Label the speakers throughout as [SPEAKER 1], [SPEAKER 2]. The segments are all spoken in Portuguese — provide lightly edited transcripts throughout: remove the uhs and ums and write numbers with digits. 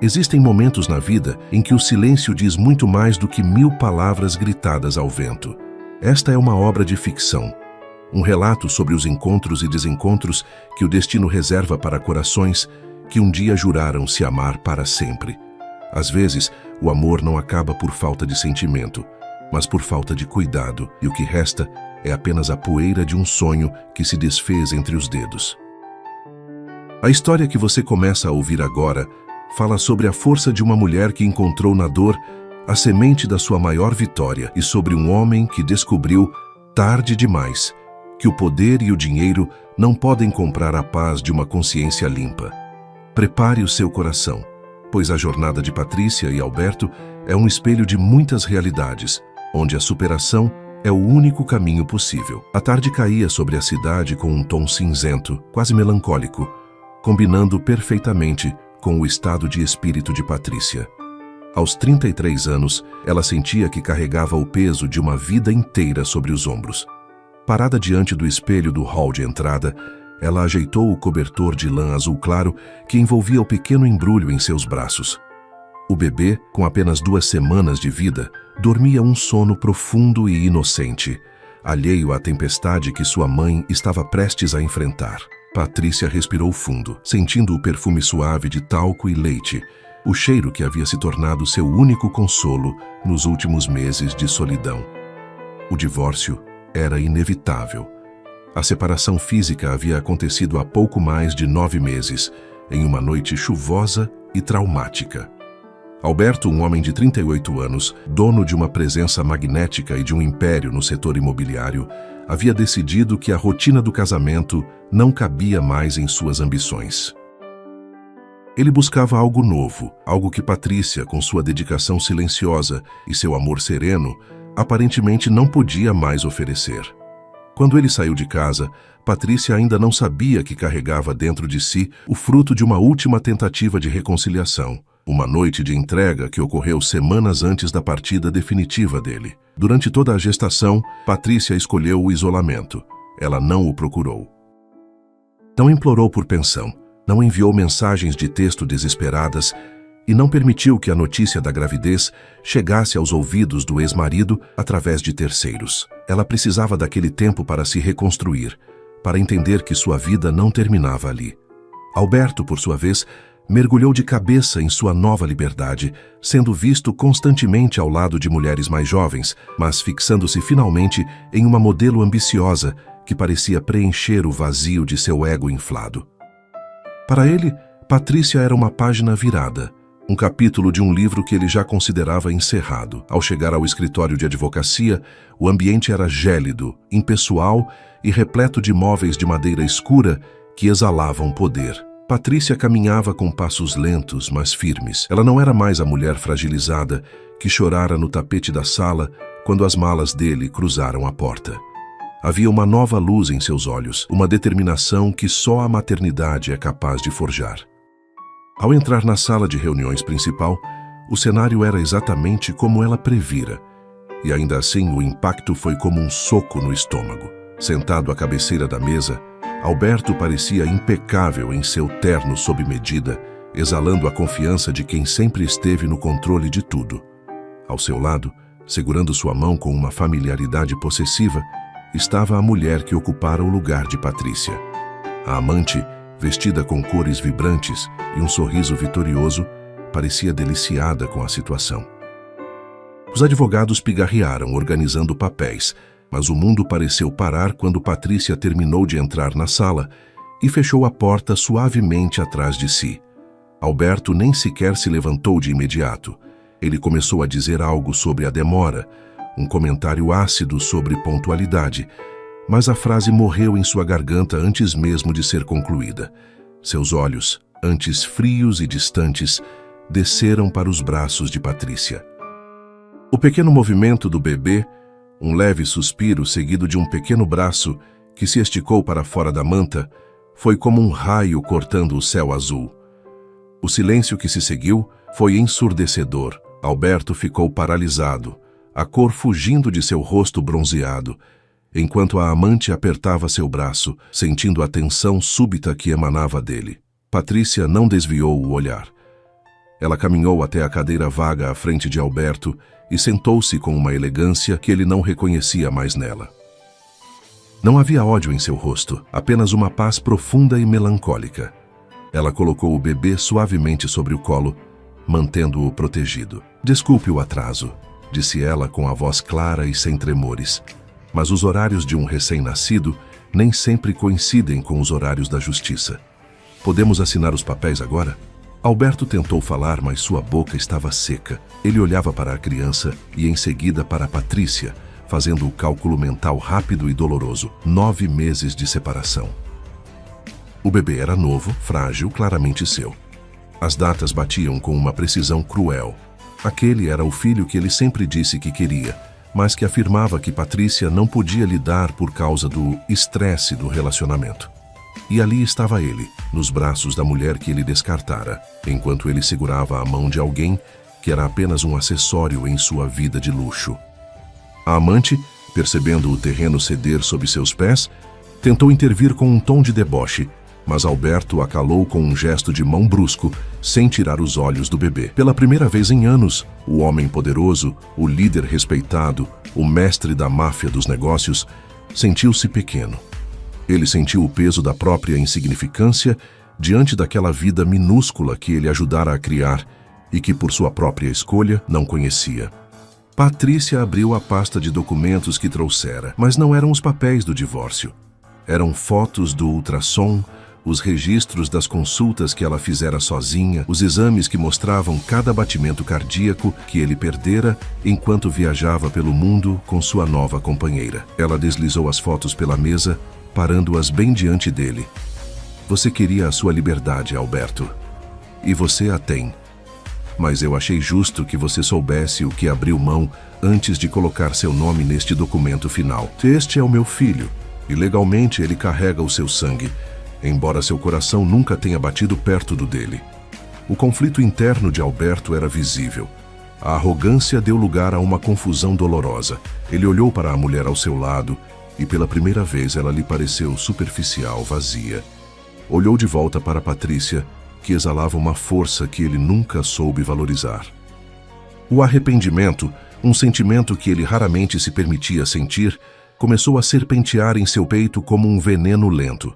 [SPEAKER 1] Existem momentos na vida em que o silêncio diz muito mais do que 1000 palavras gritadas ao vento. Esta é uma obra de ficção, um relato sobre os encontros e desencontros que o destino reserva para corações que um dia juraram se amar para sempre. Às vezes, o amor não acaba por falta de sentimento, mas por falta de cuidado, e o que resta é apenas a poeira de um sonho que se desfez entre os dedos. A história que você começa a ouvir agora fala sobre a força de uma mulher que encontrou na dor a semente da sua maior vitória e sobre um homem que descobriu, tarde demais, que o poder e o dinheiro não podem comprar a paz de uma consciência limpa. Prepare o seu coração, pois a jornada de Patrícia e Alberto é um espelho de muitas realidades, onde a superação é o único caminho possível. A tarde caía sobre a cidade com um tom cinzento, quase melancólico, combinando perfeitamente com o estado de espírito de Patrícia. Aos 33 anos, ela sentia que carregava o peso de uma vida inteira sobre os ombros. Parada diante do espelho do hall de entrada, ela ajeitou o cobertor de lã azul claro que envolvia o pequeno embrulho em seus braços. O bebê, com apenas 2 semanas de vida, dormia um sono profundo e inocente, alheio à tempestade que sua mãe estava prestes a enfrentar. Patrícia respirou fundo, sentindo o perfume suave de talco e leite, o cheiro que havia se tornado seu único consolo nos últimos meses de solidão. O divórcio era inevitável. A separação física havia acontecido há pouco mais de 9 meses, em uma noite chuvosa e traumática. Alberto, um homem de 38 anos, dono de uma presença magnética e de um império no setor imobiliário, havia decidido que a rotina do casamento não cabia mais em suas ambições. Ele buscava algo novo, algo que Patrícia, com sua dedicação silenciosa e seu amor sereno, aparentemente não podia mais oferecer. Quando ele saiu de casa, Patrícia ainda não sabia que carregava dentro de si o fruto de uma última tentativa de reconciliação, uma noite de entrega que ocorreu semanas antes da partida definitiva dele. Durante toda a gestação, Patrícia escolheu o isolamento. Ela não o procurou. Não implorou por pensão, não enviou mensagens de texto desesperadas e não permitiu que a notícia da gravidez chegasse aos ouvidos do ex-marido através de terceiros. Ela precisava daquele tempo para se reconstruir, para entender que sua vida não terminava ali. Alberto, por sua vez, mergulhou de cabeça em sua nova liberdade, sendo visto constantemente ao lado de mulheres mais jovens, mas fixando-se finalmente em uma modelo ambiciosa que parecia preencher o vazio de seu ego inflado. Para ele, Patrícia era uma página virada, um capítulo de um livro que ele já considerava encerrado. Ao chegar ao escritório de advocacia, o ambiente era gélido, impessoal e repleto de móveis de madeira escura que exalavam poder. Patrícia caminhava com passos lentos, mas firmes. Ela não era mais a mulher fragilizada que chorara no tapete da sala quando as malas dele cruzaram a porta. Havia uma nova luz em seus olhos, uma determinação que só a maternidade é capaz de forjar. Ao entrar na sala de reuniões principal, o cenário era exatamente como ela previra, e ainda assim o impacto foi como um soco no estômago. Sentado à cabeceira da mesa, Alberto parecia impecável em seu terno sob medida, exalando a confiança de quem sempre esteve no controle de tudo. Ao seu lado, segurando sua mão com uma familiaridade possessiva, estava a mulher que ocupara o lugar de Patrícia. A amante, vestida com cores vibrantes e um sorriso vitorioso, parecia deliciada com a situação. Os advogados pigarrearam, organizando papéis, mas o mundo pareceu parar quando Patrícia terminou de entrar na sala e fechou a porta suavemente atrás de si. Alberto nem sequer se levantou de imediato. Ele começou a dizer algo sobre a demora, um comentário ácido sobre pontualidade, mas a frase morreu em sua garganta antes mesmo de ser concluída. Seus olhos, antes frios e distantes, desceram para os braços de Patrícia. O pequeno movimento do bebê, um leve suspiro seguido de um pequeno braço que se esticou para fora da manta, foi como um raio cortando o céu azul. O silêncio que se seguiu foi ensurdecedor. Alberto ficou paralisado, a cor fugindo de seu rosto bronzeado, enquanto a amante apertava seu braço, sentindo a tensão súbita que emanava dele. Patrícia não desviou o olhar. Ela caminhou até a cadeira vaga à frente de Alberto e sentou-se com uma elegância que ele não reconhecia mais nela. Não havia ódio em seu rosto, apenas uma paz profunda e melancólica. Ela colocou o bebê suavemente sobre o colo, mantendo-o protegido. "Desculpe o atraso", disse ela com a voz clara e sem tremores. Mas os horários de um recém-nascido nem sempre coincidem com os horários da justiça. "Podemos assinar os papéis agora?" Alberto tentou falar, mas sua boca estava seca. Ele olhava para a criança e em seguida para Patrícia, fazendo o cálculo mental rápido e doloroso. 9 meses de separação. O bebê era novo, frágil, claramente seu. As datas batiam com uma precisão cruel. Aquele era o filho que ele sempre disse que queria, mas que afirmava que Patrícia não podia lidar por causa do estresse do relacionamento. E ali estava ele, nos braços da mulher que ele descartara, enquanto ele segurava a mão de alguém que era apenas um acessório em sua vida de luxo. A amante, percebendo o terreno ceder sob seus pés, tentou intervir com um tom de deboche, mas Alberto a calou com um gesto de mão brusco, sem tirar os olhos do bebê. Pela primeira vez em anos, o homem poderoso, o líder respeitado, o mestre da máfia dos negócios, sentiu-se pequeno. Ele sentiu o peso da própria insignificância diante daquela vida minúscula que ele ajudara a criar e que, por sua própria escolha, não conhecia. Patrícia abriu a pasta de documentos que trouxera, mas não eram os papéis do divórcio. Eram fotos do ultrassom, os registros das consultas que ela fizera sozinha, os exames que mostravam cada batimento cardíaco que ele perdera enquanto viajava pelo mundo com sua nova companheira. Ela deslizou as fotos pela mesa, parando-as bem diante dele. "Você queria a sua liberdade, Alberto. E você a tem. Mas eu achei justo que você soubesse o que abriu mão antes de colocar seu nome neste documento final. Este é o meu filho, e legalmente ele carrega o seu sangue, embora seu coração nunca tenha batido perto do dele." O conflito interno de Alberto era visível. A arrogância deu lugar a uma confusão dolorosa. Ele olhou para a mulher ao seu lado e pela primeira vez ela lhe pareceu superficial, vazia. Olhou de volta para Patrícia, que exalava uma força que ele nunca soube valorizar. O arrependimento, um sentimento que ele raramente se permitia sentir, começou a serpentear em seu peito como um veneno lento.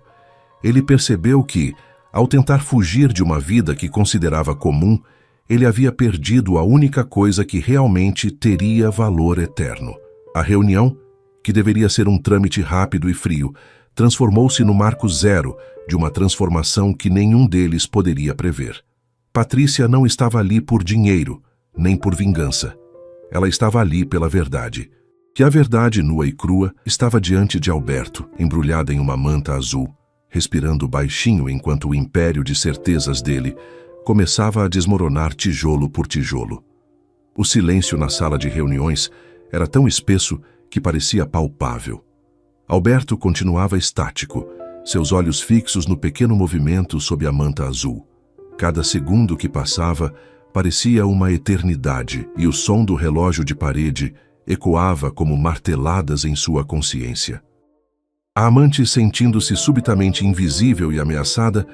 [SPEAKER 1] Ele percebeu que, ao tentar fugir de uma vida que considerava comum, ele havia perdido a única coisa que realmente teria valor eterno. A reunião, que deveria ser um trâmite rápido e frio, transformou-se no marco zero de uma transformação que nenhum deles poderia prever. Patrícia não estava ali por dinheiro, nem por vingança. Ela estava ali pela verdade. Que a verdade nua e crua estava diante de Alberto, embrulhada em uma manta azul, respirando baixinho enquanto o império de certezas dele começava a desmoronar tijolo por tijolo. O silêncio na sala de reuniões era tão espesso que parecia palpável. Alberto continuava estático, seus olhos fixos no pequeno movimento sob a manta azul. Cada segundo que passava parecia uma eternidade e o som do relógio de parede ecoava como marteladas em sua consciência. A amante, sentindo-se subitamente invisível e ameaçada,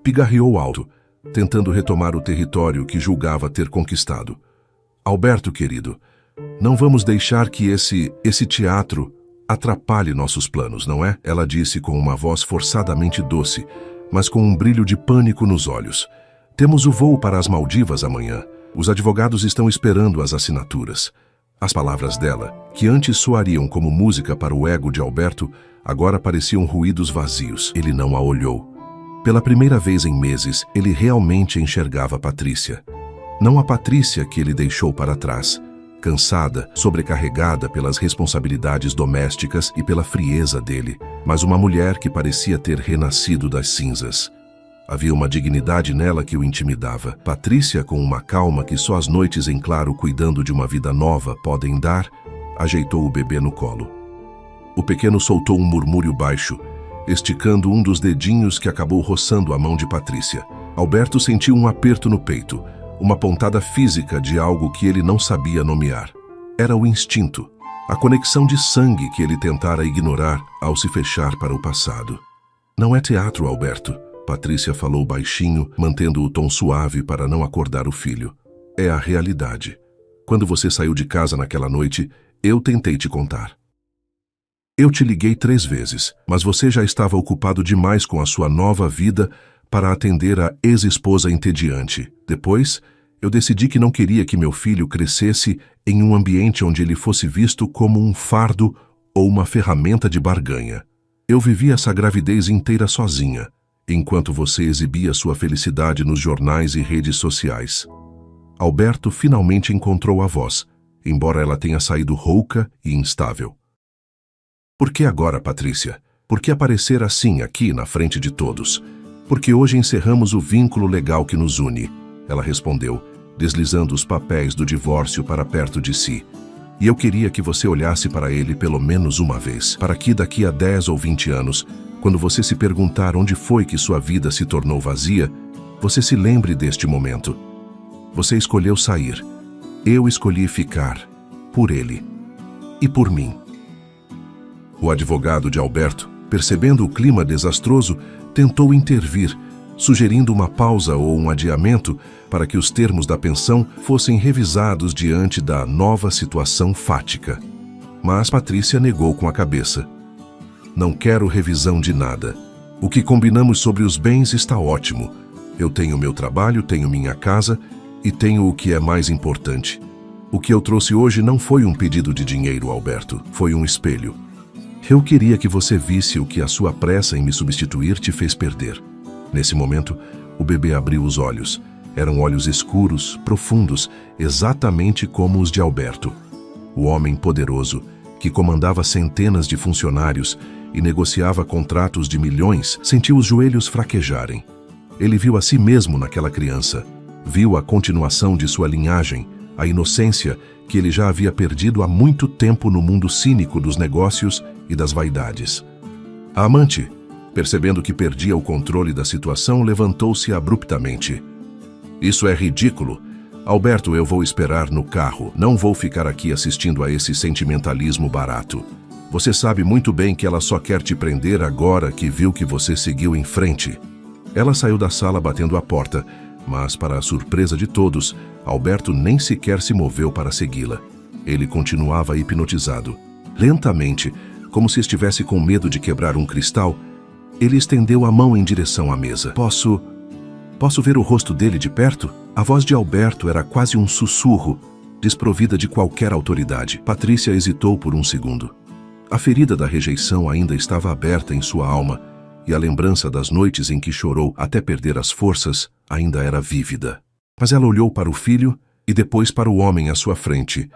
[SPEAKER 1] pigarreou alto, tentando retomar o território que julgava ter conquistado. "Alberto, querido, não vamos deixar que esse teatro atrapalhe nossos planos, não é?" Ela disse com uma voz forçadamente doce, mas com um brilho de pânico nos olhos. "Temos o voo para as Maldivas amanhã. Os advogados estão esperando as assinaturas." As palavras dela, que antes soariam como música para o ego de Alberto, agora pareciam ruídos vazios. Ele não a olhou. Pela primeira vez em meses, ele realmente enxergava Patrícia. Não a Patrícia que ele deixou para trás, cansada, sobrecarregada pelas responsabilidades domésticas e pela frieza dele, mas uma mulher que parecia ter renascido das cinzas. Havia uma dignidade nela que o intimidava. Patrícia, com uma calma que só as noites em claro cuidando de uma vida nova podem dar, ajeitou o bebê no colo. O pequeno soltou um murmúrio baixo, esticando um dos dedinhos que acabou roçando a mão de Patrícia. Alberto sentiu um aperto no peito, uma pontada física de algo que ele não sabia nomear. Era o instinto, a conexão de sangue que ele tentara ignorar ao se fechar para o passado. "Não é teatro, Alberto." Patrícia falou baixinho, mantendo o tom suave para não acordar o filho. É a realidade. Quando você saiu de casa naquela noite, eu tentei te contar. Eu te liguei 3 vezes, mas você já estava ocupado demais com a sua nova vida para atender a ex-esposa entediante. Depois, eu decidi que não queria que meu filho crescesse em um ambiente onde ele fosse visto como um fardo ou uma ferramenta de barganha. Eu vivi essa gravidez inteira sozinha, enquanto você exibia sua felicidade nos jornais e redes sociais. Alberto finalmente encontrou a voz, embora ela tenha saído rouca e instável. Por que agora, Patrícia? Por que aparecer assim aqui na frente de todos? Porque hoje encerramos o vínculo legal que nos une, ela respondeu, deslizando os papéis do divórcio para perto de si. E eu queria que você olhasse para ele pelo menos uma vez, para que daqui a 10 ou 20 anos, quando você se perguntar onde foi que sua vida se tornou vazia, você se lembre deste momento. Você escolheu sair. Eu escolhi ficar. Por ele. E por mim. O advogado de Alberto, percebendo o clima desastroso, tentou intervir, sugerindo uma pausa ou um adiamento para que os termos da pensão fossem revisados diante da nova situação fática. Mas Patrícia negou com a cabeça. Não quero revisão de nada. O que combinamos sobre os bens está ótimo. Eu tenho meu trabalho, tenho minha casa e tenho o que é mais importante. O que eu trouxe hoje não foi um pedido de dinheiro, Alberto, foi um espelho. Eu queria que você visse o que a sua pressa em me substituir te fez perder. Nesse momento, o bebê abriu os olhos. Eram olhos escuros, profundos, exatamente como os de Alberto. O homem poderoso, que comandava centenas de funcionários e negociava contratos de milhões, sentiu os joelhos fraquejarem. Ele viu a si mesmo naquela criança. Viu a continuação de sua linhagem, a inocência que ele já havia perdido há muito tempo no mundo cínico dos negócios e das vaidades. A amante, percebendo que perdia o controle da situação, levantou-se abruptamente. Isso é ridículo. Alberto, eu vou esperar no carro. Não vou ficar aqui assistindo a esse sentimentalismo barato. Você sabe muito bem que ela só quer te prender agora que viu que você seguiu em frente. Ela saiu da sala batendo a porta, mas, para a surpresa de todos, Alberto nem sequer se moveu para segui-la. Ele continuava hipnotizado. Lentamente, como se estivesse com medo de quebrar um cristal, ele estendeu a mão em direção à mesa. Posso ver o rosto dele de perto? A voz de Alberto era quase um sussurro, desprovida de qualquer autoridade. Patrícia hesitou por um segundo. A ferida da rejeição ainda estava aberta em sua alma, e a lembrança das noites em que chorou até perder as forças ainda era vívida. Mas ela olhou para o filho e depois para o homem à sua frente,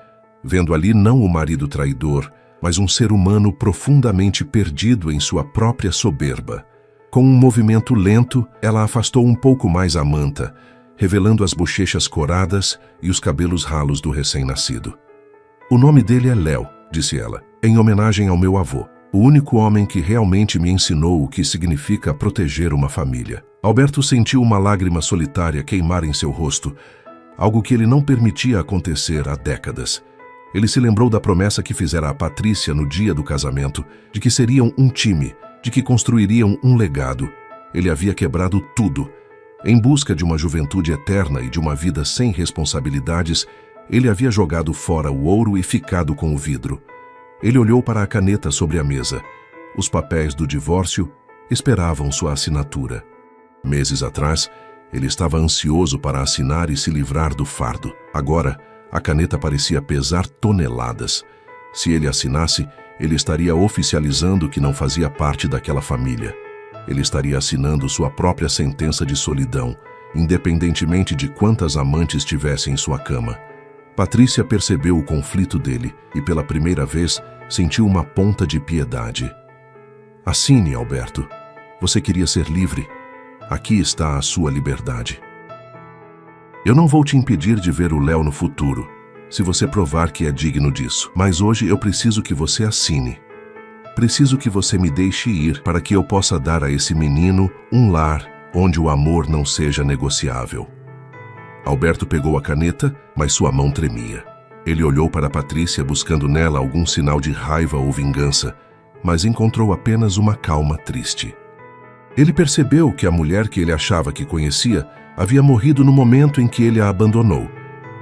[SPEAKER 1] vendo ali não o marido traidor, mas um ser humano profundamente perdido em sua própria soberba. Com um movimento lento, ela afastou um pouco mais a manta, revelando as bochechas coradas e os cabelos ralos do recém-nascido. O nome dele é Léo, disse ela, em homenagem ao meu avô, o único homem que realmente me ensinou o que significa proteger uma família. Alberto sentiu uma lágrima solitária queimar em seu rosto, algo que ele não permitia acontecer há décadas. Ele se lembrou da promessa que fizera a Patrícia no dia do casamento, de que seriam um time, de que construiriam um legado. Ele havia quebrado tudo. Em busca de uma juventude eterna e de uma vida sem responsabilidades, ele havia jogado fora o ouro e ficado com o vidro. Ele olhou para a caneta sobre a mesa. Os papéis do divórcio esperavam sua assinatura. Meses atrás, ele estava ansioso para assinar e se livrar do fardo. Agora, a caneta parecia pesar toneladas. Se ele assinasse, ele estaria oficializando que não fazia parte daquela família. Ele estaria assinando sua própria sentença de solidão, independentemente de quantas amantes tivesse em sua cama. Patrícia percebeu o conflito dele e, pela primeira vez, sentiu uma ponta de piedade. Assine, Alberto. Você queria ser livre. Aqui está a sua liberdade. Eu não vou te impedir de ver o Léo no futuro, se você provar que é digno disso. Mas hoje eu preciso que você assine. Preciso que você me deixe ir para que eu possa dar a esse menino um lar onde o amor não seja negociável. Alberto pegou a caneta, mas sua mão tremia. Ele olhou para Patrícia buscando nela algum sinal de raiva ou vingança, mas encontrou apenas uma calma triste. Ele percebeu que a mulher que ele achava que conhecia havia morrido no momento em que ele a abandonou.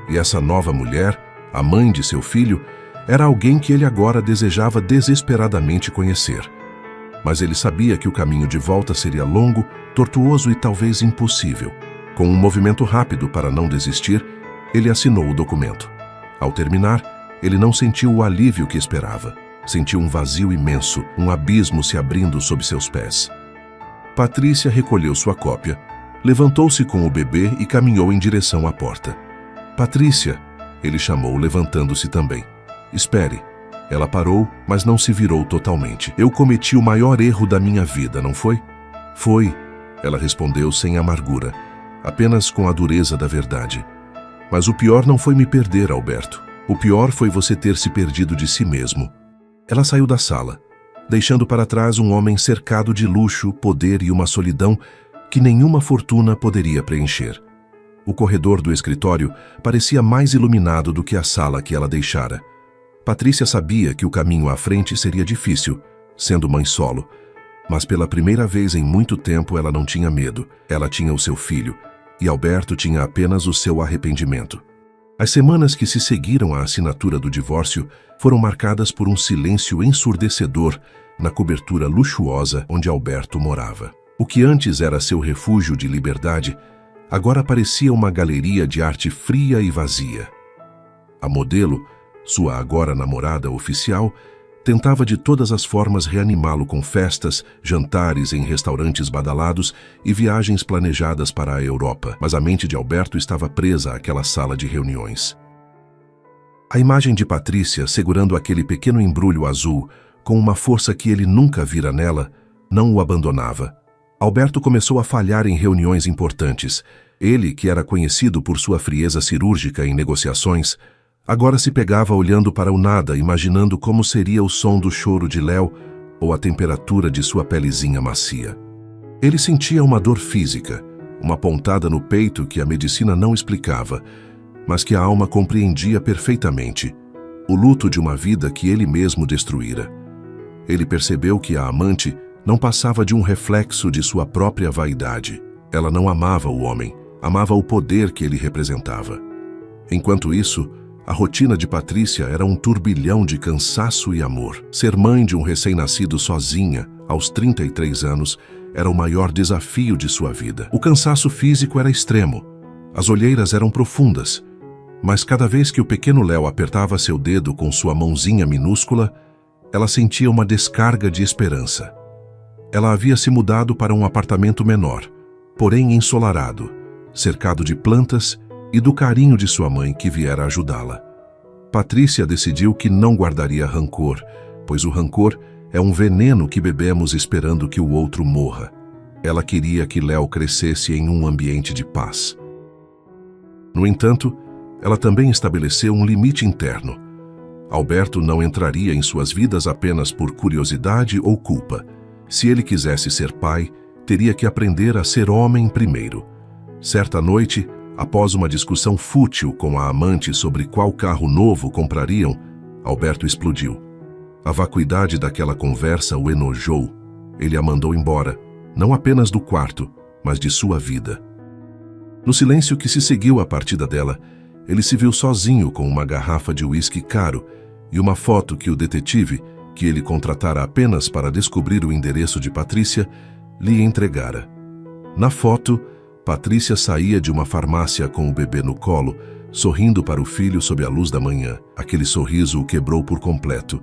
[SPEAKER 1] E essa nova mulher, a mãe de seu filho, era alguém que ele agora desejava desesperadamente conhecer. Mas ele sabia que o caminho de volta seria longo, tortuoso e talvez impossível. Com um movimento rápido para não desistir, ele assinou o documento. Ao terminar, ele não sentiu o alívio que esperava. Sentiu um vazio imenso, um abismo se abrindo sob seus pés. Patrícia recolheu sua cópia, levantou-se com o bebê e caminhou em direção à porta. Patrícia, ele chamou, levantando-se também. Espere. Ela parou, mas não se virou totalmente. Eu cometi o maior erro da minha vida, não foi? Foi, ela respondeu sem amargura, apenas com a dureza da verdade. Mas o pior não foi me perder, Alberto. O pior foi você ter se perdido de si mesmo. Ela saiu da sala, deixando para trás um homem cercado de luxo, poder e uma solidão que nenhuma fortuna poderia preencher. O corredor do escritório parecia mais iluminado do que a sala que ela deixara. Patrícia sabia que o caminho à frente seria difícil, sendo mãe solo, mas pela primeira vez em muito tempo ela não tinha medo. Ela tinha o seu filho, e Alberto tinha apenas o seu arrependimento. As semanas que se seguiram à assinatura do divórcio foram marcadas por um silêncio ensurdecedor na cobertura luxuosa onde Alberto morava. O que antes era seu refúgio de liberdade, agora parecia uma galeria de arte fria e vazia. A modelo, sua agora namorada oficial, tentava de todas as formas reanimá-lo com festas, jantares em restaurantes badalados e viagens planejadas para a Europa, mas a mente de Alberto estava presa àquela sala de reuniões. A imagem de Patrícia segurando aquele pequeno embrulho azul, com uma força que ele nunca vira nela, não o abandonava. Alberto começou a falhar em reuniões importantes. Ele, que era conhecido por sua frieza cirúrgica em negociações, agora se pegava olhando para o nada, imaginando como seria o som do choro de Léo ou a temperatura de sua pelezinha macia. Ele sentia uma dor física, uma pontada no peito que a medicina não explicava, mas que a alma compreendia perfeitamente. O luto de uma vida que ele mesmo destruíra. Ele percebeu que a amante não passava de um reflexo de sua própria vaidade. Ela não amava o homem, amava o poder que ele representava. Enquanto isso, a rotina de Patrícia era um turbilhão de cansaço e amor. Ser mãe de um recém-nascido sozinha, aos 33 anos, era o maior desafio de sua vida. O cansaço físico era extremo, as olheiras eram profundas, mas cada vez que o pequeno Léo apertava seu dedo com sua mãozinha minúscula, ela sentia uma descarga de esperança. Ela havia se mudado para um apartamento menor, porém ensolarado, cercado de plantas e do carinho de sua mãe que viera ajudá-la. Patrícia decidiu que não guardaria rancor, pois o rancor é um veneno que bebemos esperando que o outro morra. Ela queria que Léo crescesse em um ambiente de paz. No entanto, ela também estabeleceu um limite interno. Alberto não entraria em suas vidas apenas por curiosidade ou culpa. Se ele quisesse ser pai, teria que aprender a ser homem primeiro. Certa noite, após uma discussão fútil com a amante sobre qual carro novo comprariam, Alberto explodiu. A vacuidade daquela conversa o enojou. Ele a mandou embora, não apenas do quarto, mas de sua vida. No silêncio que se seguiu à partida dela, ele se viu sozinho com uma garrafa de uísque caro e uma foto que o detetive, que ele contratara apenas para descobrir o endereço de Patrícia, lhe entregara. Na foto, Patrícia saía de uma farmácia com o bebê no colo, sorrindo para o filho sob a luz da manhã. Aquele sorriso o quebrou por completo.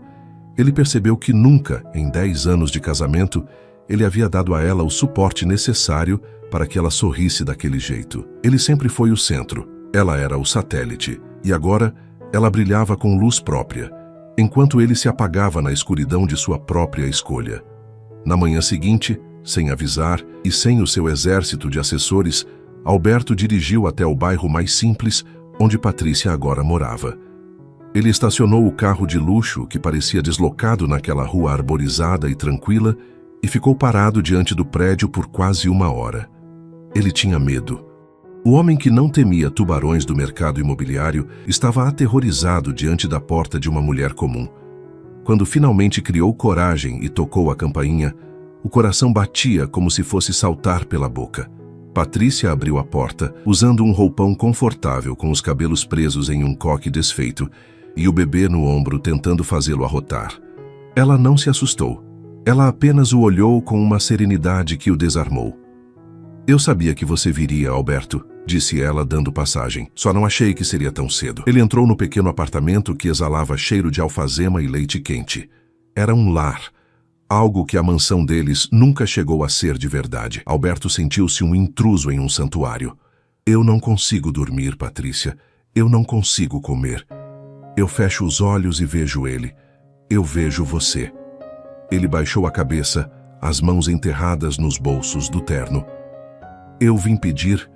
[SPEAKER 1] Ele percebeu que nunca, em 10 anos de casamento, ele havia dado a ela o suporte necessário para que ela sorrisse daquele jeito. Ele sempre foi o centro, ela era o satélite, e agora ela brilhava com luz própria, enquanto ele se apagava na escuridão de sua própria escolha. Na manhã seguinte, sem avisar e sem o seu exército de assessores, Alberto dirigiu até o bairro mais simples, onde Patrícia agora morava. Ele estacionou o carro de luxo que parecia deslocado naquela rua arborizada e tranquila e ficou parado diante do prédio por quase 1 hora. Ele tinha medo. O homem que não temia tubarões do mercado imobiliário estava aterrorizado diante da porta de uma mulher comum. Quando finalmente criou coragem e tocou a campainha, O coração batia como se fosse saltar pela boca. Patrícia abriu a porta, usando um roupão confortável com os cabelos presos em um coque desfeito e o bebê no ombro tentando fazê-lo arrotar. Ela não se assustou. Ela apenas o olhou com uma serenidade que o desarmou. Eu sabia que você viria, Alberto, disse ela dando passagem. Só não achei que seria tão cedo. Ele entrou no pequeno apartamento que exalava cheiro de alfazema e leite quente. Era um lar. Algo que a mansão deles nunca chegou a ser de verdade. Alberto sentiu-se um intruso em um santuário. Eu não consigo dormir, Patrícia. Eu não consigo comer. Eu fecho os olhos e vejo ele. Eu vejo você. Ele baixou a cabeça, as mãos enterradas nos bolsos do terno. Eu vim pedir...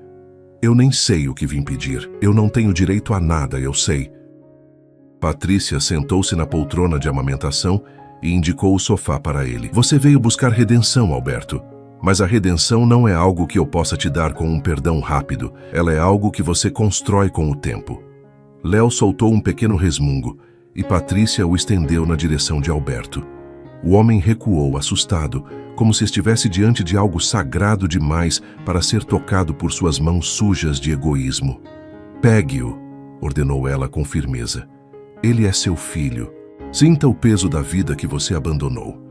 [SPEAKER 1] Eu nem sei o que vim pedir. Eu não tenho direito a nada, eu sei. Patrícia sentou-se na poltrona de amamentação e indicou o sofá para ele. Você veio buscar redenção, Alberto. Mas a redenção não é algo que eu possa te dar com um perdão rápido. Ela é algo que você constrói com o tempo. Léo soltou um pequeno resmungo e Patrícia o estendeu na direção de Alberto. O homem recuou, assustado, como se estivesse diante de algo sagrado demais para ser tocado por suas mãos sujas de egoísmo. Pegue-o, ordenou ela com firmeza. Ele é seu filho. Sinta o peso da vida que você abandonou.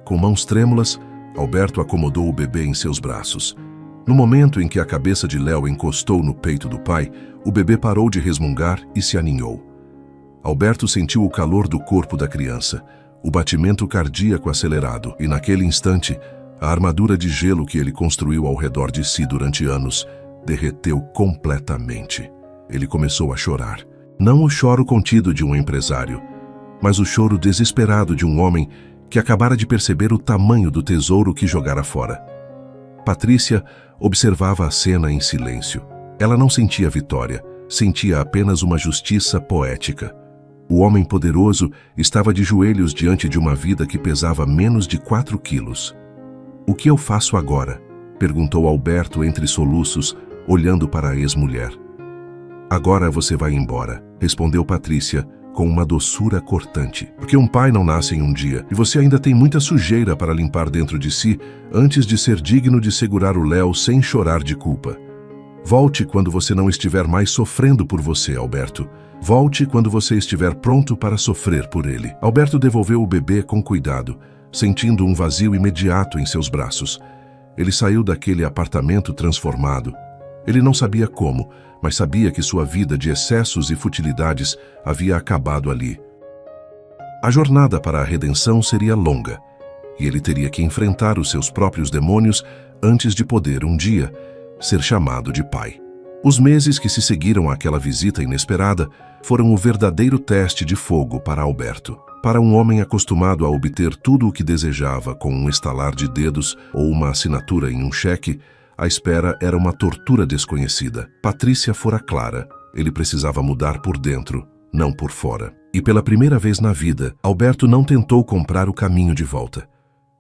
[SPEAKER 1] Com mãos trêmulas, Alberto acomodou o bebê em seus braços. No momento em que a cabeça de Léo encostou no peito do pai, o bebê parou de resmungar e se aninhou. Alberto sentiu o calor do corpo da criança, o batimento cardíaco acelerado, e naquele instante, a armadura de gelo que ele construiu ao redor de si durante anos derreteu completamente. Ele começou a chorar. Não o choro contido de um empresário, mas o choro desesperado de um homem que acabara de perceber o tamanho do tesouro que jogara fora. Patrícia observava a cena em silêncio. Ela não sentia vitória, sentia apenas uma justiça poética. O homem poderoso estava de joelhos diante de uma vida que pesava menos de 4 quilos. O que eu faço agora? Perguntou Alberto entre soluços, olhando para a ex-mulher. Agora você vai embora, respondeu Patrícia, com uma doçura cortante. Porque um pai não nasce em um dia, e você ainda tem muita sujeira para limpar dentro de si antes de ser digno de segurar o Léo sem chorar de culpa. Volte quando você não estiver mais sofrendo por você, Alberto. Volte quando você estiver pronto para sofrer por ele. Alberto devolveu o bebê com cuidado, sentindo um vazio imediato em seus braços. Ele saiu daquele apartamento transformado. Ele não sabia como, mas sabia que sua vida de excessos e futilidades havia acabado ali. A jornada para a redenção seria longa, e ele teria que enfrentar os seus próprios demônios antes de poder, um dia, ser chamado de pai. Os meses que se seguiram àquela visita inesperada foram o verdadeiro teste de fogo para Alberto. Para um homem acostumado a obter tudo o que desejava com um estalar de dedos ou uma assinatura em um cheque, a espera era uma tortura desconhecida. Patrícia fora clara. Ele precisava mudar por dentro, não por fora. E pela primeira vez na vida, Alberto não tentou comprar o caminho de volta.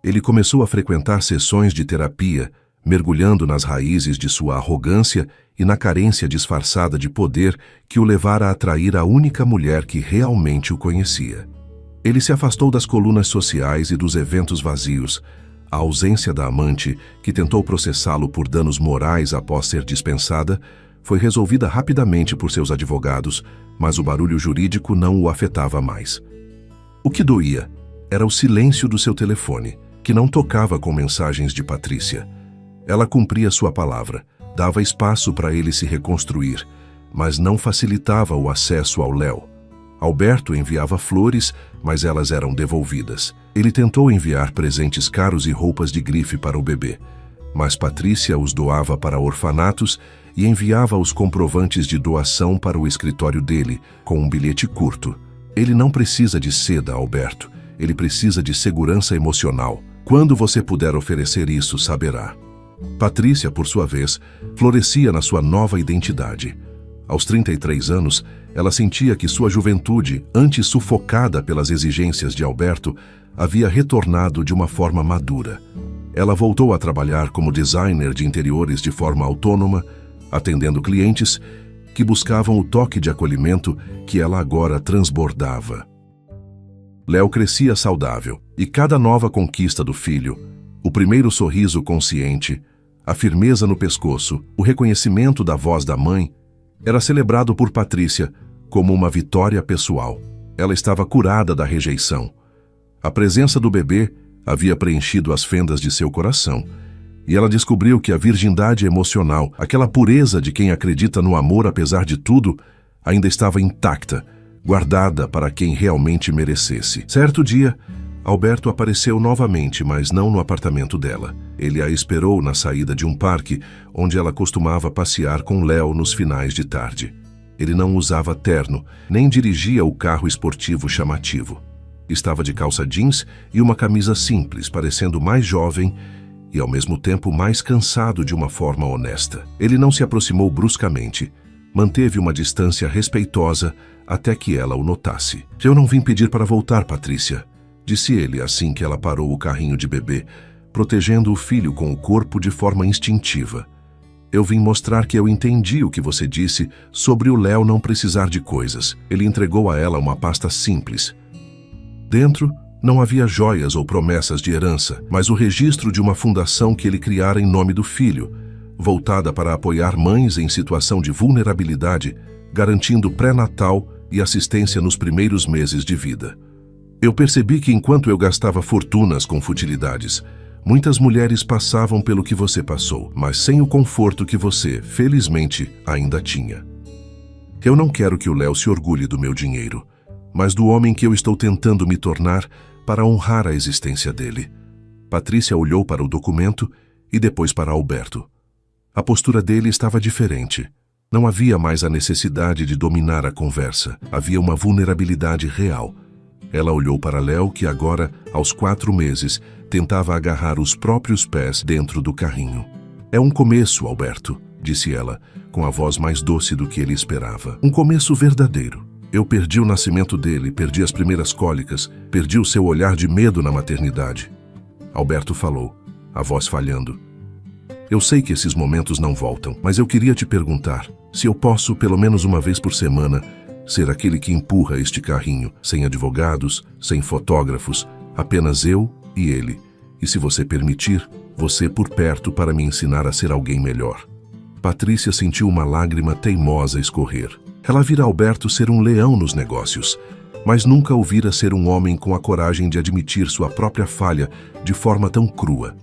[SPEAKER 1] Ele começou a frequentar sessões de terapia, mergulhando nas raízes de sua arrogância e na carência disfarçada de poder que o levara a atrair a única mulher que realmente o conhecia. Ele se afastou das colunas sociais e dos eventos vazios. A ausência da amante, que tentou processá-lo por danos morais após ser dispensada, foi resolvida rapidamente por seus advogados, mas o barulho jurídico não o afetava mais. O que doía era o silêncio do seu telefone, que não tocava com mensagens de Patrícia. Ela cumpria sua palavra, dava espaço para ele se reconstruir, mas não facilitava o acesso ao Léo. Alberto enviava flores, mas elas eram devolvidas. Ele tentou enviar presentes caros e roupas de grife para o bebê, mas Patrícia os doava para orfanatos e enviava os comprovantes de doação para o escritório dele, com um bilhete curto. Ele não precisa de seda, Alberto. Ele precisa de segurança emocional. Quando você puder oferecer isso, saberá. Patrícia, por sua vez, florescia na sua nova identidade. Aos 33 anos, ela sentia que sua juventude, antes sufocada pelas exigências de Alberto, havia retornado de uma forma madura. Ela voltou a trabalhar como designer de interiores de forma autônoma, atendendo clientes que buscavam o toque de acolhimento que ela agora transbordava. Léo crescia saudável, e cada nova conquista do filho O primeiro sorriso consciente, a firmeza no pescoço, o reconhecimento da voz da mãe, era celebrado por Patrícia como uma vitória pessoal. Ela estava curada da rejeição. A presença do bebê havia preenchido as fendas de seu coração, e ela descobriu que a virgindade emocional, aquela pureza de quem acredita no amor apesar de tudo, ainda estava intacta, guardada para quem realmente merecesse. Certo dia, Alberto apareceu novamente, mas não no apartamento dela. Ele a esperou na saída de um parque, onde ela costumava passear com Léo nos finais de tarde. Ele não usava terno, nem dirigia o carro esportivo chamativo. Estava de calça jeans e uma camisa simples, parecendo mais jovem e, ao mesmo tempo, mais cansado de uma forma honesta. Ele não se aproximou bruscamente. Manteve uma distância respeitosa até que ela o notasse. Eu não vim pedir para voltar, Patrícia, disse ele assim que ela parou o carrinho de bebê, protegendo o filho com o corpo de forma instintiva. Eu vim mostrar que eu entendi o que você disse sobre o Léo não precisar de coisas. Ele entregou a ela uma pasta simples. Dentro, não havia joias ou promessas de herança, mas o registro de uma fundação que ele criara em nome do filho, voltada para apoiar mães em situação de vulnerabilidade, garantindo pré-natal e assistência nos primeiros meses de vida. Eu percebi que enquanto eu gastava fortunas com futilidades, muitas mulheres passavam pelo que você passou, mas sem o conforto que você, felizmente, ainda tinha. Eu não quero que o Léo se orgulhe do meu dinheiro, mas do homem que eu estou tentando me tornar para honrar a existência dele. Patrícia olhou para o documento e depois para Alberto. A postura dele estava diferente. Não havia mais a necessidade de dominar a conversa. Havia uma vulnerabilidade real. Ela olhou para Léo, que agora, aos 4 meses, tentava agarrar os próprios pés dentro do carrinho. É um começo, Alberto, disse ela, com a voz mais doce do que ele esperava. Um começo verdadeiro. Eu perdi o nascimento dele, perdi as primeiras cólicas, perdi o seu olhar de medo na maternidade. Alberto falou, a voz falhando. Eu sei que esses momentos não voltam, mas eu queria te perguntar se eu posso, pelo menos uma vez por semana, ser aquele que empurra este carrinho, sem advogados, sem fotógrafos, apenas eu e ele. E se você permitir, você por perto para me ensinar a ser alguém melhor. Patrícia sentiu uma lágrima teimosa escorrer. Ela vira Alberto ser um leão nos negócios, mas nunca o vira ser um homem com a coragem de admitir sua própria falha de forma tão crua.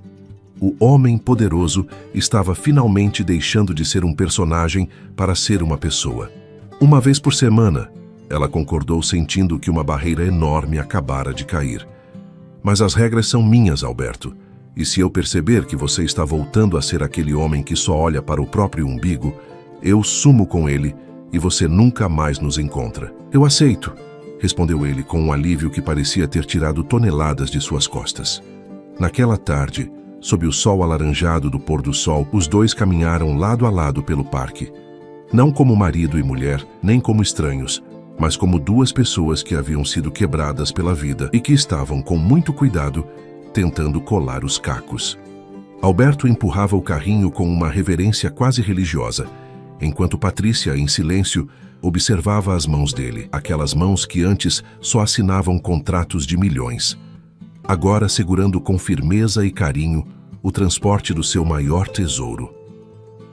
[SPEAKER 1] O homem poderoso estava finalmente deixando de ser um personagem para ser uma pessoa. Uma vez por semana, ela concordou, sentindo que uma barreira enorme acabara de cair. Mas as regras são minhas, Alberto. E se eu perceber que você está voltando a ser aquele homem que só olha para o próprio umbigo, eu sumo com ele e você nunca mais nos encontra. Eu aceito, respondeu ele com um alívio que parecia ter tirado toneladas de suas costas. Naquela tarde, sob o sol alaranjado do pôr do sol, os dois caminharam lado a lado pelo parque. Não como marido e mulher, nem como estranhos, mas como duas pessoas que haviam sido quebradas pela vida e que estavam, com muito cuidado, tentando colar os cacos. Alberto empurrava o carrinho com uma reverência quase religiosa, enquanto Patrícia, em silêncio, observava as mãos dele, aquelas mãos que antes só assinavam contratos de milhões. Agora segurando com firmeza e carinho o transporte do seu maior tesouro.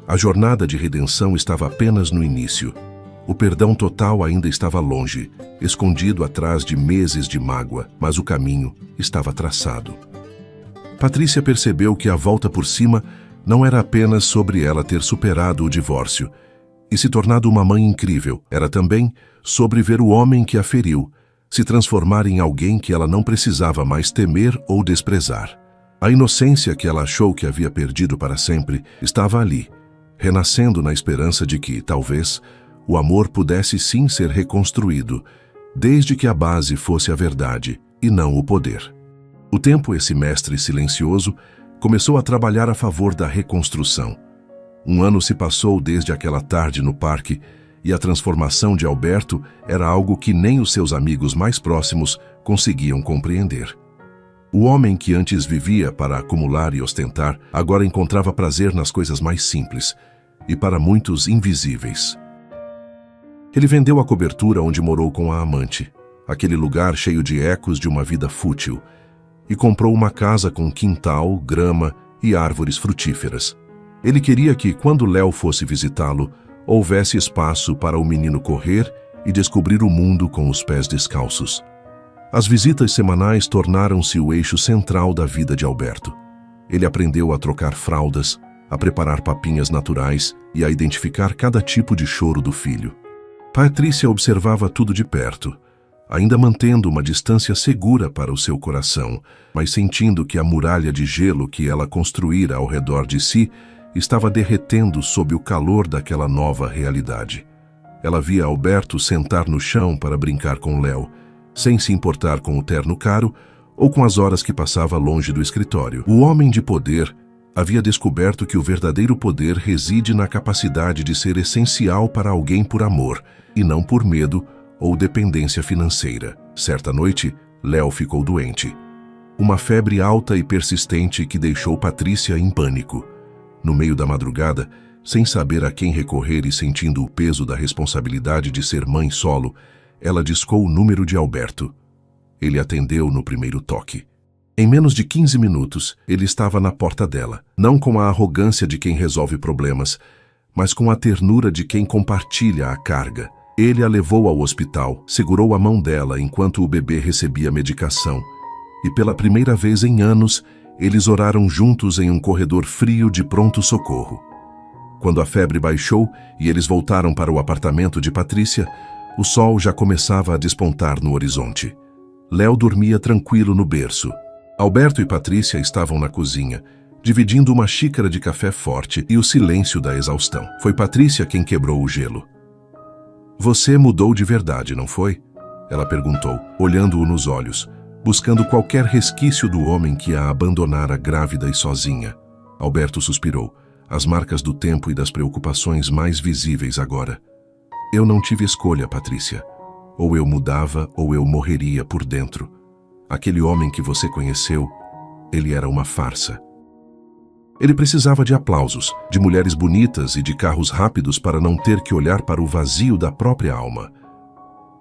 [SPEAKER 1] A jornada de redenção estava apenas no início. O perdão total ainda estava longe, escondido atrás de meses de mágoa, mas o caminho estava traçado. Patrícia percebeu que a volta por cima não era apenas sobre ela ter superado o divórcio e se tornado uma mãe incrível, era também sobre ver o homem que a feriu se transformar em alguém que ela não precisava mais temer ou desprezar. A inocência que ela achou que havia perdido para sempre estava ali, renascendo na esperança de que, talvez, o amor pudesse sim ser reconstruído, desde que a base fosse a verdade e não o poder. O tempo, esse mestre silencioso, começou a trabalhar a favor da reconstrução. Um ano se passou desde aquela tarde no parque e a transformação de Alberto era algo que nem os seus amigos mais próximos conseguiam compreender. O homem que antes vivia para acumular e ostentar, agora encontrava prazer nas coisas mais simples e para muitos invisíveis. Ele vendeu a cobertura onde morou com a amante, aquele lugar cheio de ecos de uma vida fútil, e comprou uma casa com quintal, grama e árvores frutíferas. Ele queria que, quando Léo fosse visitá-lo, houvesse espaço para o menino correr e descobrir o mundo com os pés descalços. As visitas semanais tornaram-se o eixo central da vida de Alberto. Ele aprendeu a trocar fraldas, a preparar papinhas naturais e a identificar cada tipo de choro do filho. Patrícia observava tudo de perto, ainda mantendo uma distância segura para o seu coração, mas sentindo que a muralha de gelo que ela construíra ao redor de si estava derretendo sob o calor daquela nova realidade. Ela via Alberto sentar no chão para brincar com Léo, sem se importar com o terno caro ou com as horas que passava longe do escritório. O homem de poder havia descoberto que o verdadeiro poder reside na capacidade de ser essencial para alguém por amor, e não por medo ou dependência financeira. Certa noite, Léo ficou doente. Uma febre alta e persistente que deixou Patrícia em pânico. No meio da madrugada, sem saber a quem recorrer e sentindo o peso da responsabilidade de ser mãe solo, ela discou o número de Alberto. Ele atendeu no primeiro toque. Em menos de 15 minutos, ele estava na porta dela, não com a arrogância de quem resolve problemas, mas com a ternura de quem compartilha a carga. Ele a levou ao hospital, segurou a mão dela enquanto o bebê recebia medicação, e pela primeira vez em anos, eles oraram juntos em um corredor frio de pronto-socorro. Quando a febre baixou e eles voltaram para o apartamento de Patrícia, o sol já começava a despontar no horizonte. Léo dormia tranquilo no berço. Alberto e Patrícia estavam na cozinha, dividindo uma xícara de café forte e o silêncio da exaustão. Foi Patrícia quem quebrou o gelo. "Você mudou de verdade, não foi?" Ela perguntou, olhando-o nos olhos, buscando qualquer resquício do homem que a abandonara grávida e sozinha. Alberto suspirou, as marcas do tempo e das preocupações mais visíveis agora. "Eu não tive escolha, Patrícia. Ou eu mudava ou eu morreria por dentro. Aquele homem que você conheceu, ele era uma farsa." Ele precisava de aplausos, de mulheres bonitas e de carros rápidos para não ter que olhar para o vazio da própria alma.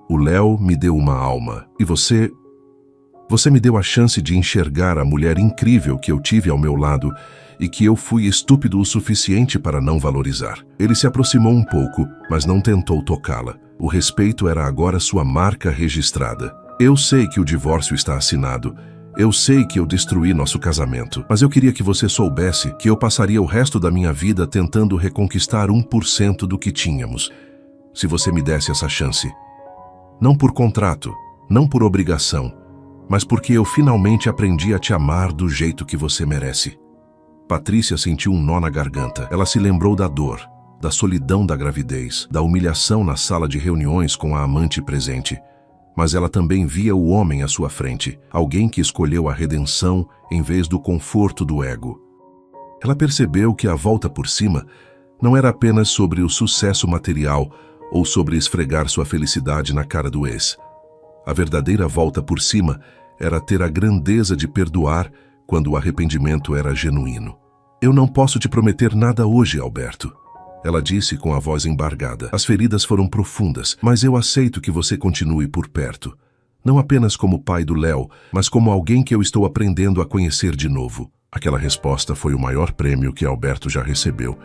[SPEAKER 1] "O Léo me deu uma alma, e você me deu a chance de enxergar a mulher incrível que eu tive ao meu lado e que eu fui estúpido o suficiente para não valorizar." Ele se aproximou um pouco, mas não tentou tocá-la. O respeito era agora sua marca registrada. "Eu sei que o divórcio está assinado. Eu sei que eu destruí nosso casamento, mas eu queria que você soubesse que eu passaria o resto da minha vida tentando reconquistar 1% do que tínhamos, se você me desse essa chance. Não por contrato, não por obrigação, mas porque eu finalmente aprendi a te amar do jeito que você merece." Patrícia sentiu um nó na garganta. Ela se lembrou da dor, da solidão da gravidez, da humilhação na sala de reuniões com a amante presente. Mas ela também via o homem à sua frente, alguém que escolheu a redenção em vez do conforto do ego. Ela percebeu que a volta por cima não era apenas sobre o sucesso material ou sobre esfregar sua felicidade na cara do ex. A verdadeira volta por cima era ter a grandeza de perdoar quando o arrependimento era genuíno. "Eu não posso te prometer nada hoje, Alberto," ela disse com a voz embargada. "As feridas foram profundas, mas eu aceito que você continue por perto. Não apenas como pai do Léo, mas como alguém que eu estou aprendendo a conhecer de novo." Aquela resposta foi o maior prêmio que Alberto já recebeu.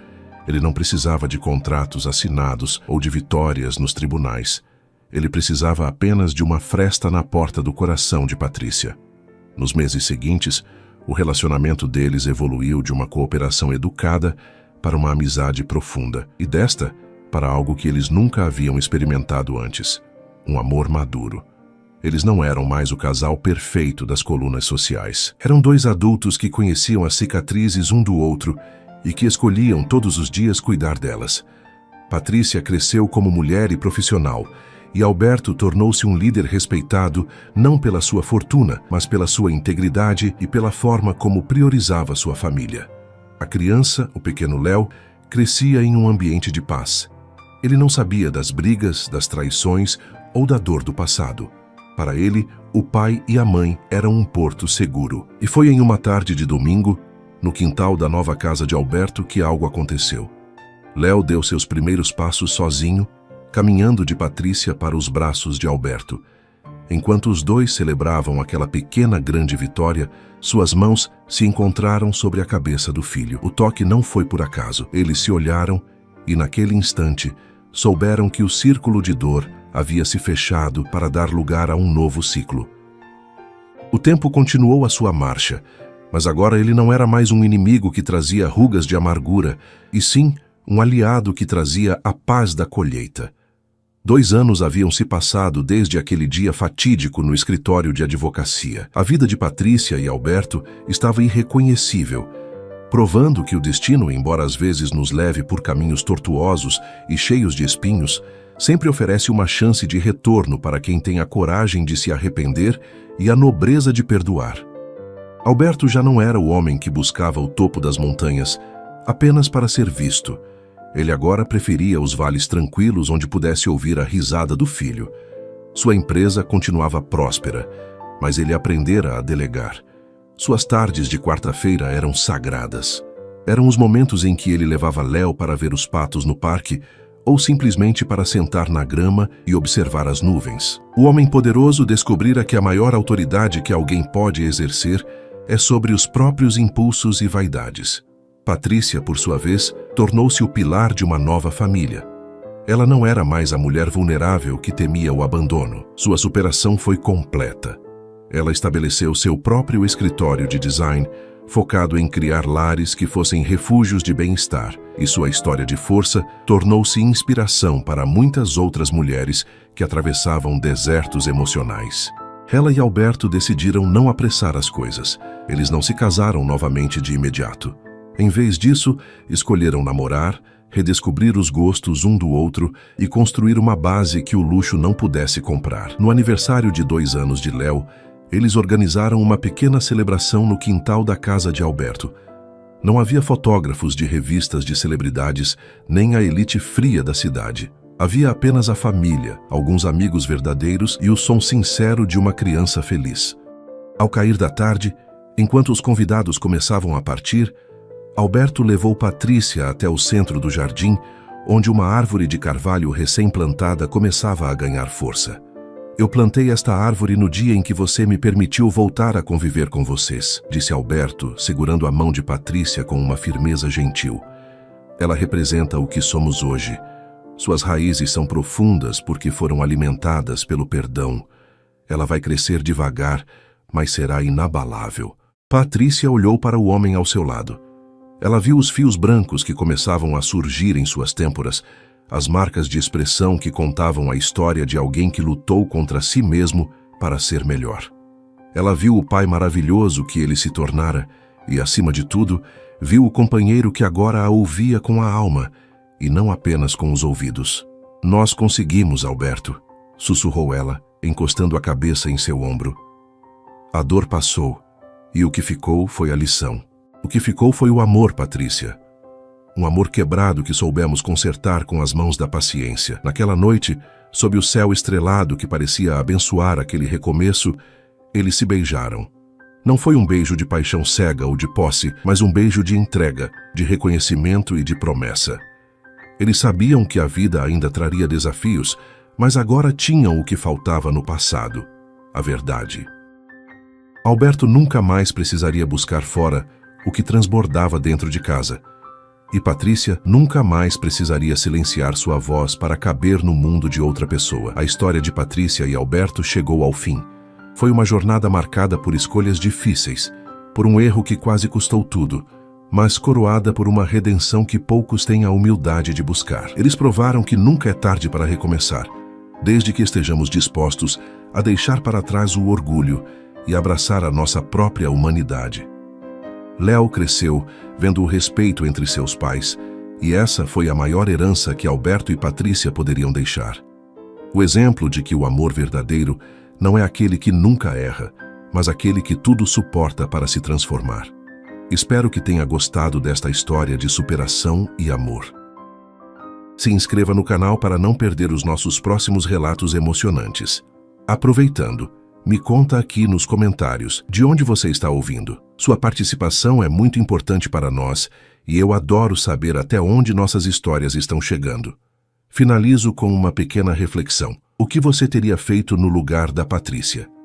[SPEAKER 1] Ele não precisava de contratos assinados ou de vitórias nos tribunais. Ele precisava apenas de uma fresta na porta do coração de Patrícia. Nos meses seguintes, o relacionamento deles evoluiu de uma cooperação educada para uma amizade profunda, e desta para algo que eles nunca haviam experimentado antes, um amor maduro. Eles não eram mais o casal perfeito das colunas sociais. Eram dois adultos que conheciam as cicatrizes um do outro e que escolhiam todos os dias cuidar delas. Patrícia cresceu como mulher e profissional, e Alberto tornou-se um líder respeitado não pela sua fortuna, mas pela sua integridade e pela forma como priorizava sua família. A criança, o pequeno Léo, crescia em um ambiente de paz. Ele não sabia das brigas, das traições ou da dor do passado. Para ele, o pai e a mãe eram um porto seguro. E foi em uma tarde de domingo, no quintal da nova casa de Alberto, que algo aconteceu. Léo deu seus primeiros passos sozinho, caminhando de Patrícia para os braços de Alberto. Enquanto os dois celebravam aquela pequena grande vitória, suas mãos se encontraram sobre a cabeça do filho. O toque não foi por acaso. Eles se olharam e, naquele instante, souberam que o círculo de dor havia se fechado para dar lugar a um novo ciclo. O tempo continuou a sua marcha, mas agora ele não era mais um inimigo que trazia rugas de amargura, e sim um aliado que trazia a paz da colheita. 2 anos haviam se passado desde aquele dia fatídico no escritório de advocacia. A vida de Patrícia e Alberto estava irreconhecível, provando que o destino, embora às vezes nos leve por caminhos tortuosos e cheios de espinhos, sempre oferece uma chance de retorno para quem tem a coragem de se arrepender e a nobreza de perdoar. Alberto já não era o homem que buscava o topo das montanhas apenas para ser visto. Ele agora preferia os vales tranquilos onde pudesse ouvir a risada do filho. Sua empresa continuava próspera, mas ele aprendera a delegar. Suas tardes de quarta-feira eram sagradas. Eram os momentos em que ele levava Léo para ver os patos no parque ou simplesmente para sentar na grama e observar as nuvens. O homem poderoso descobrira que a maior autoridade que alguém pode exercer é sobre os próprios impulsos e vaidades. Patrícia, por sua vez, tornou-se o pilar de uma nova família. Ela não era mais a mulher vulnerável que temia o abandono. Sua superação foi completa. Ela estabeleceu seu próprio escritório de design, focado em criar lares que fossem refúgios de bem-estar, e sua história de força tornou-se inspiração para muitas outras mulheres que atravessavam desertos emocionais. Ela e Alberto decidiram não apressar as coisas. Eles não se casaram novamente de imediato. Em vez disso, escolheram namorar, redescobrir os gostos um do outro e construir uma base que o luxo não pudesse comprar. No aniversário de 2 anos de Léo, eles organizaram uma pequena celebração no quintal da casa de Alberto. Não havia fotógrafos de revistas de celebridades, nem a elite fria da cidade. Havia apenas a família, alguns amigos verdadeiros e o som sincero de uma criança feliz. Ao cair da tarde, enquanto os convidados começavam a partir, Alberto levou Patrícia até o centro do jardim, onde uma árvore de carvalho recém-plantada começava a ganhar força. "Eu plantei esta árvore no dia em que você me permitiu voltar a conviver com vocês", disse Alberto, segurando a mão de Patrícia com uma firmeza gentil. "Ela representa o que somos hoje. Suas raízes são profundas porque foram alimentadas pelo perdão. Ela vai crescer devagar, mas será inabalável." Patrícia olhou para o homem ao seu lado. Ela viu os fios brancos que começavam a surgir em suas têmporas, as marcas de expressão que contavam a história de alguém que lutou contra si mesmo para ser melhor. Ela viu o pai maravilhoso que ele se tornara e, acima de tudo, viu o companheiro que agora a ouvia com a alma e não apenas com os ouvidos. "Nós conseguimos, Alberto", sussurrou ela, encostando a cabeça em seu ombro. "A dor passou e o que ficou foi a lição. O que ficou foi o amor, Patrícia. Um amor quebrado que soubemos consertar com as mãos da paciência. Naquela noite, sob o céu estrelado que parecia abençoar aquele recomeço, eles se beijaram. Não foi um beijo de paixão cega ou de posse, mas um beijo de entrega, de reconhecimento e de promessa. Eles sabiam que a vida ainda traria desafios, mas agora tinham o que faltava no passado: a verdade. Alberto nunca mais precisaria buscar fora o que transbordava dentro de casa. E Patrícia nunca mais precisaria silenciar sua voz para caber no mundo de outra pessoa. A história de Patrícia e Alberto chegou ao fim. Foi uma jornada marcada por escolhas difíceis, por um erro que quase custou tudo, mas coroada por uma redenção que poucos têm a humildade de buscar. Eles provaram que nunca é tarde para recomeçar, desde que estejamos dispostos a deixar para trás o orgulho e abraçar a nossa própria humanidade. Léo cresceu vendo o respeito entre seus pais, e essa foi a maior herança que Alberto e Patrícia poderiam deixar. O exemplo de que o amor verdadeiro não é aquele que nunca erra, mas aquele que tudo suporta para se transformar. Espero que tenha gostado desta história de superação e amor. Se inscreva no canal para não perder os nossos próximos relatos emocionantes. Aproveitando, me conta aqui nos comentários de onde você está ouvindo. Sua participação é muito importante para nós e eu adoro saber até onde nossas histórias estão chegando. Finalizo com uma pequena reflexão. O que você teria feito no lugar da Patrícia?